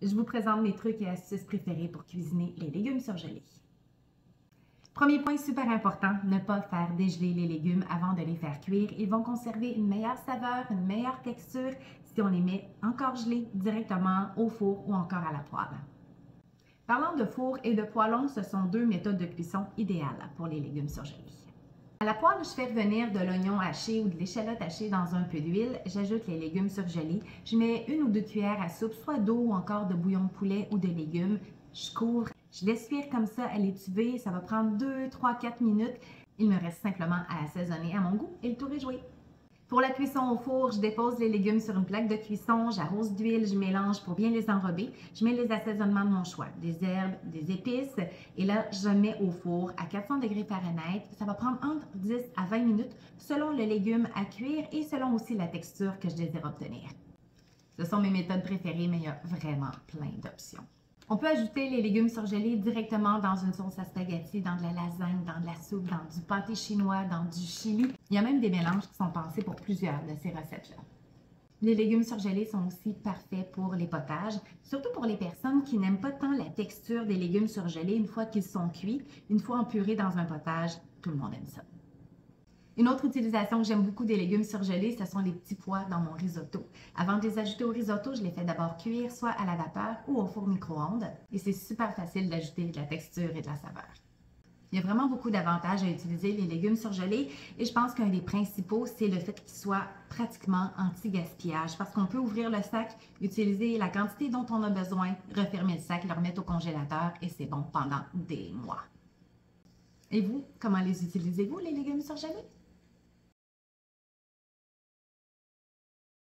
Je vous présente mes trucs et astuces préférés pour cuisiner les légumes surgelés. Premier point super important, ne pas faire dégeler les légumes avant de les faire cuire. Ils vont conserver une meilleure saveur, une meilleure texture si on les met encore gelés directement au four ou encore à la poêle. Parlant de four et de poêlon, ce sont deux méthodes de cuisson idéales pour les légumes surgelés. À la poêle, je fais revenir de l'oignon haché ou de l'échalote hachée dans un peu d'huile. J'ajoute les légumes surgelés. Je mets 1 ou 2 cuillères à soupe, soit d'eau ou encore de bouillon de poulet ou de légumes. Je couvre, je laisse cuire comme ça à l'étuvée. Ça va prendre 2, 3, 4 minutes. Il me reste simplement à assaisonner à mon goût et le tour est joué. Pour la cuisson au four, je dépose les légumes sur une plaque de cuisson, j'arrose d'huile, je mélange pour bien les enrober. Je mets les assaisonnements de mon choix, des herbes, des épices. Et là, je mets au four à 400 degrés Fahrenheit. Ça va prendre entre 10 à 20 minutes selon le légume à cuire et selon aussi la texture que je désire obtenir. Ce sont mes méthodes préférées, mais il y a vraiment plein d'options. On peut ajouter les légumes surgelés directement dans une sauce à spaghetti, dans de la lasagne, dans de la soupe, dans du pâté chinois, dans du chili. Il y a même des mélanges qui sont pensés pour plusieurs de ces recettes-là. Les légumes surgelés sont aussi parfaits pour les potages, surtout pour les personnes qui n'aiment pas tant la texture des légumes surgelés une fois qu'ils sont cuits. Une fois empurés dans un potage, tout le monde aime ça. Une autre utilisation que j'aime beaucoup des légumes surgelés, ce sont les petits pois dans mon risotto. Avant de les ajouter au risotto, je les fais d'abord cuire soit à la vapeur ou au four micro-ondes. Et c'est super facile d'ajouter de la texture et de la saveur. Il y a vraiment beaucoup d'avantages à utiliser les légumes surgelés et je pense qu'un des principaux, c'est le fait qu'ils soient pratiquement anti-gaspillage parce qu'on peut ouvrir le sac, utiliser la quantité dont on a besoin, refermer le sac, le remettre au congélateur et c'est bon pendant des mois. Et vous, comment les utilisez-vous, les légumes surgelés?